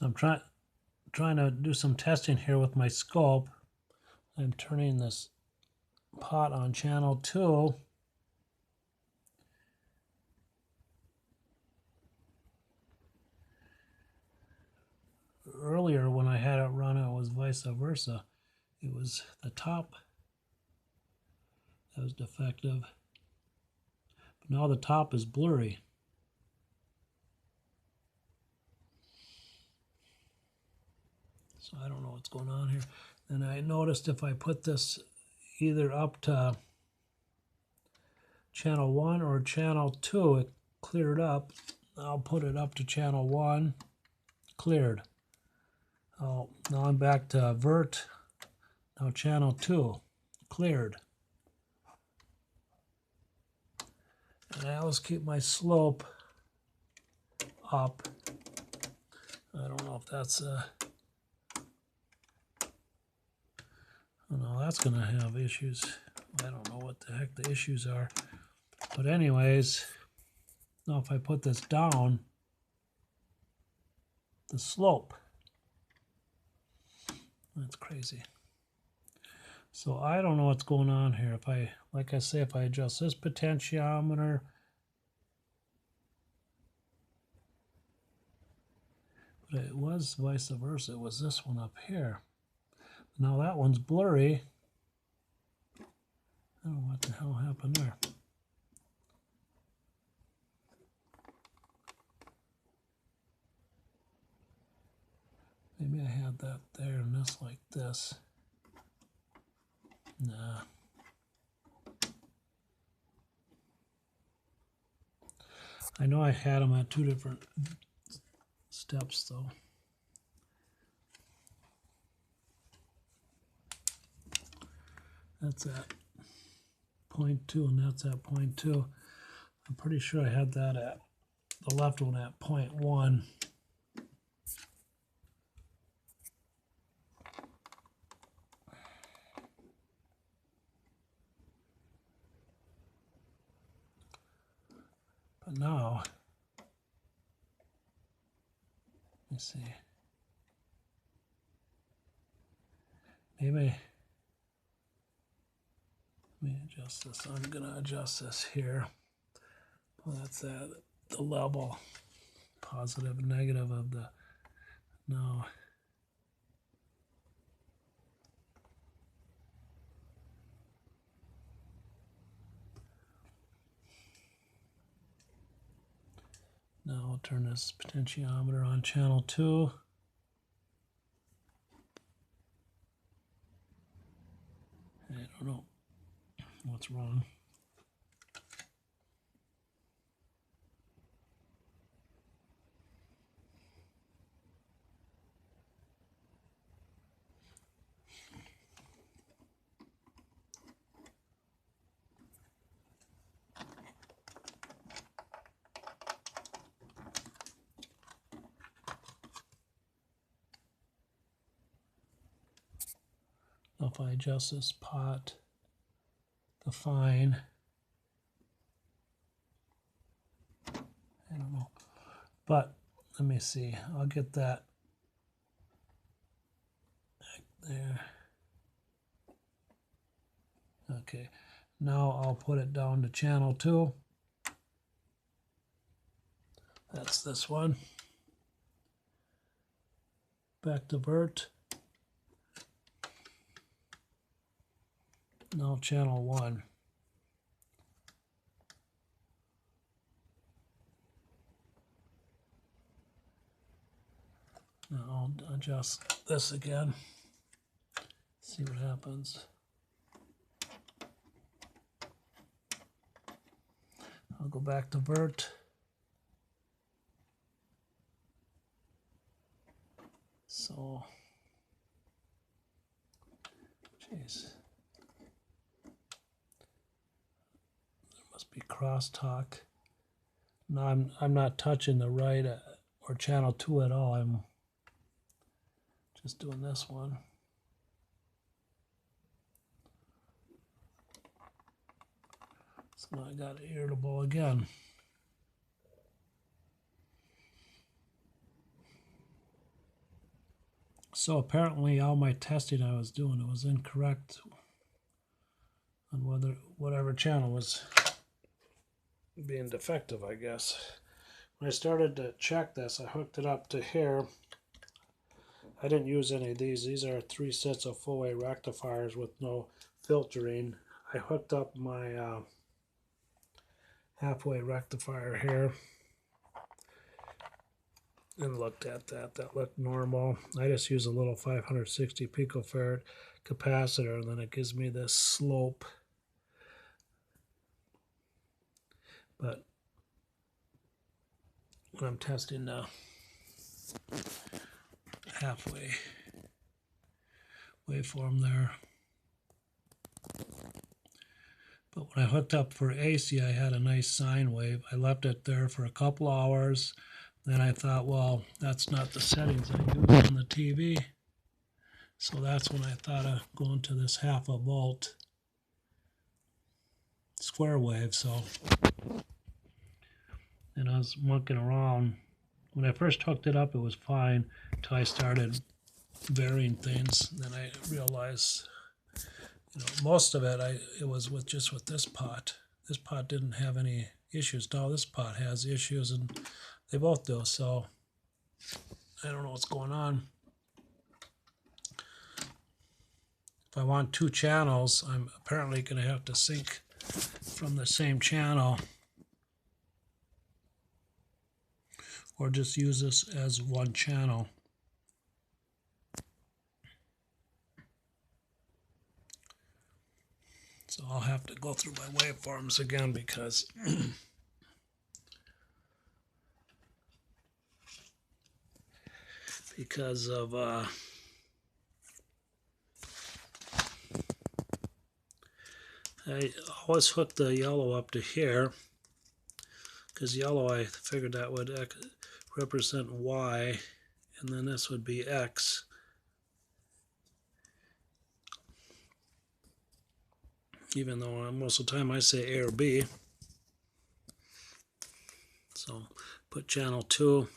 So I'm trying to do some testing here with my scope. I'm turning this pot on channel 2. Earlier when I had it run, it was vice versa. It was the top that was defective. But now the top is blurry. So I don't know what's going on here. And I noticed if I put this either up to channel 1 or channel 2, it cleared up. I'll put it up to channel 1, cleared. Oh, now I'm back to vert. Now channel 2, cleared. And I always keep my slope up. I don't know if that's oh no, that's going to have issues. I don't know what the heck the issues are. But anyways, now if I put this down, the slope, that's crazy. So I don't know what's going on here. If I, like I say, if I adjust this potentiometer, but it was vice versa. It was this one up here. Now that one's blurry. I don't know what the hell happened there. Maybe I had that there and this like this. Nah. I know I had them at 2 different steps though. That's at 0.2 and that's at 0.2. I'm pretty sure I had that at the left one at 0.1. But now, let me see. Maybe, let me adjust this. I'm going to adjust this here. Well, that's at the level, positive and negative of the, no. Now I'll turn this potentiometer on channel 2. I don't know what's wrong. If I adjust this pot to fine, I don't know. But let me see. I'll get that there. Okay. Now I'll put it down to channel 2. That's this one. Back to vert. Now channel 1. Now I'll adjust this again. See what happens. I'll go back to vert. So, jeez. Must be crosstalk. No, I'm not touching the right or channel 2 at all. I'm just doing this one. So now I got it irritable again. So apparently all my testing I was doing, it was incorrect on whatever channel was being defective, I guess. When I started to check this, I hooked it up to here. I didn't use any of these. These are 3 sets of full-wave rectifiers with no filtering. I hooked up my halfway rectifier here and looked at that. That looked normal. I just use a little 560 picofarad capacitor, and then it gives me this slope. But when I'm testing the halfway waveform there. But when I hooked up for AC, I had a nice sine wave. I left it there for a couple hours. Then I thought, well, that's not the settings I use on the TV. So that's when I thought of going to this 0.5 volt square wave. So then I was monkeying around. When I first hooked it up, it was fine until I started varying things. Then I realized, most of it, it was just with this pot. This pot didn't have any issues. Now this pot has issues, and they both do. So I don't know what's going on. If I want 2 channels, I'm apparently going to have to sync from the same channel, or just use this as 1 channel. So I'll have to go through my waveforms again because of I always hook the yellow up to here, because yellow, I figured that would represent Y, and then this would be X. Even though most of the time I say A or B. So put channel 2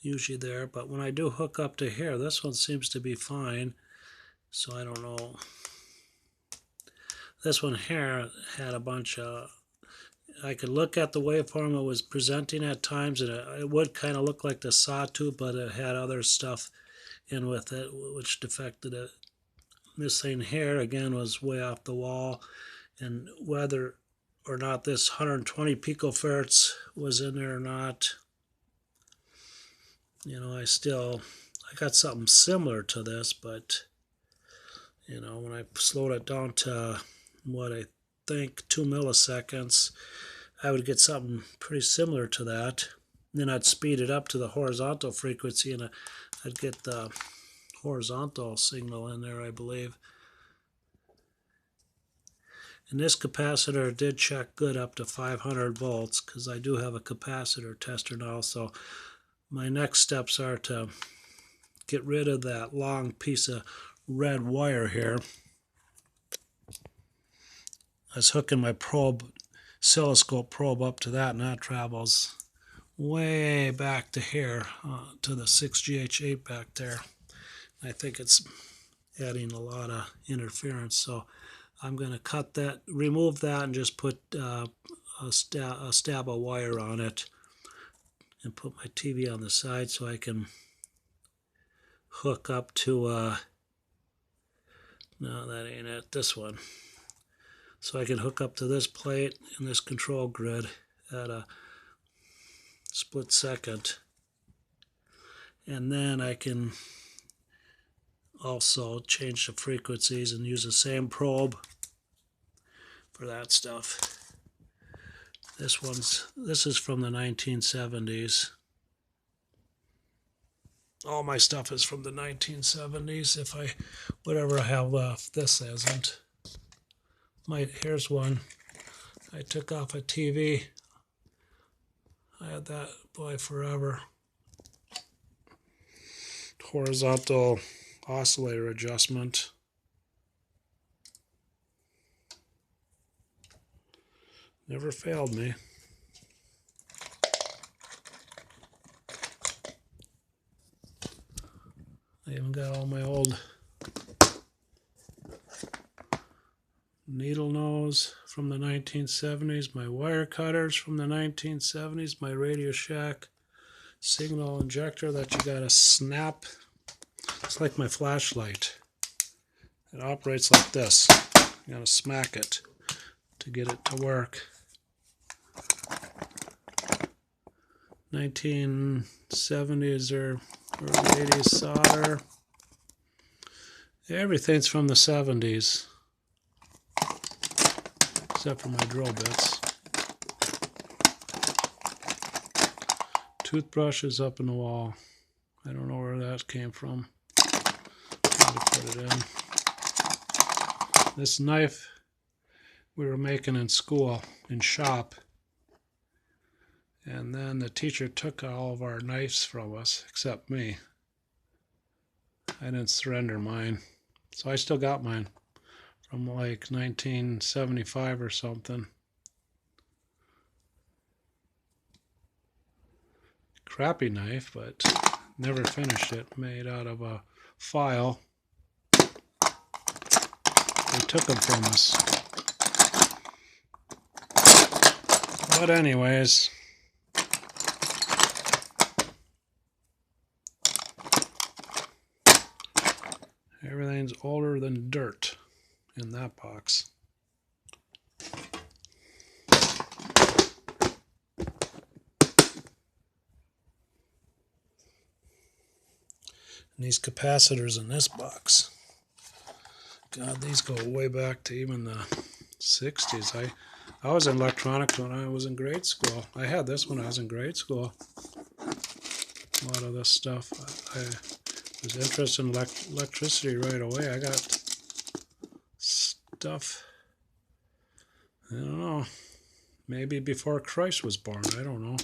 usually there, but when I do hook up to here, this one seems to be fine. So I don't know. This one here had a bunch of, I could look at the waveform it was presenting at times, and it would kind of look like the sawtooth, but it had other stuff in with it which defected it. This thing here again was way off the wall, and whether or not this 120 picofarads was in there or not, I got something similar to this, but when I slowed it down to what I think 2 milliseconds, I would get something pretty similar to that. Then I'd speed it up to the horizontal frequency, and I'd get the horizontal signal in there, I believe. And this capacitor did check good up to 500 volts, because I do have a capacitor tester now. So my next steps are to get rid of that long piece of red wire here. I was hooking my oscilloscope probe up to that, and that travels way back to here, to the 6GH8 back there. I think it's adding a lot of interference, so I'm going to cut that, remove that, and just put a stab of wire on it, and put my TV on the side so I can hook up to no, that ain't it, this one. So I can hook up to this plate and this control grid at a split second. And then I can also change the frequencies and use the same probe for that stuff. This is from the 1970s. All my stuff is from the 1970s. Whatever I have left, this isn't. Here's one I took off a TV. I had that boy forever. Horizontal oscillator adjustment. Never failed me. I even got all my old needle nose from the 1970s, my wire cutters from the 1970s, my Radio Shack signal injector that you gotta snap. It's like my flashlight. It operates like this. You gotta smack it to get it to work. 1970s or early 80s solder. Everything's from the 70s, except for my drill bits. Toothbrush is up in the wall. I don't know where that came from. Had to put it in. This knife we were making in school, in shop. And then the teacher took all of our knives from us, except me. I didn't surrender mine. So I still got mine from like 1975 or something. Crappy knife, but never finished it. Made out of a file. They took them from us. But anyways, everything's older than dirt in that box. And these capacitors in this box, God, these go way back to even the 60s. I was in electronics when I was in grade school. I had this when I was in grade school. A lot of this stuff. I was interested in electricity right away. I got stuff, I don't know, maybe before Christ was born. I don't know.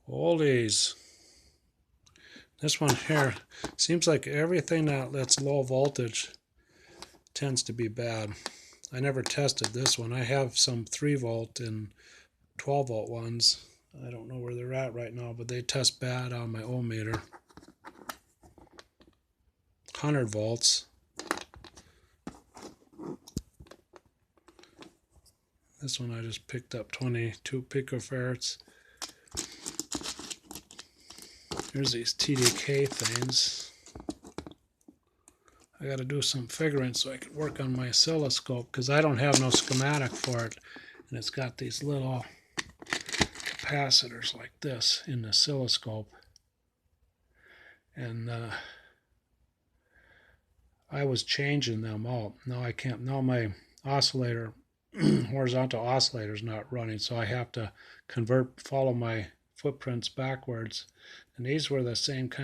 Oldies. This one here, seems like everything that's low voltage tends to be bad. I never tested this one. I have some 3 volt and 12 volt ones. I don't know where they're at right now, but they test bad on my ohm meter. 100 volts. This one I just picked up 22 picofarads. Here's these TDK things. I got to do some figuring so I can work on my oscilloscope, because I don't have no schematic for it. And it's got these little capacitors like this in the oscilloscope. And I was changing them out. Now I can't. Now my oscillator, horizontal oscillator, is not running, so I have to follow my footprints backwards. And these were the same kind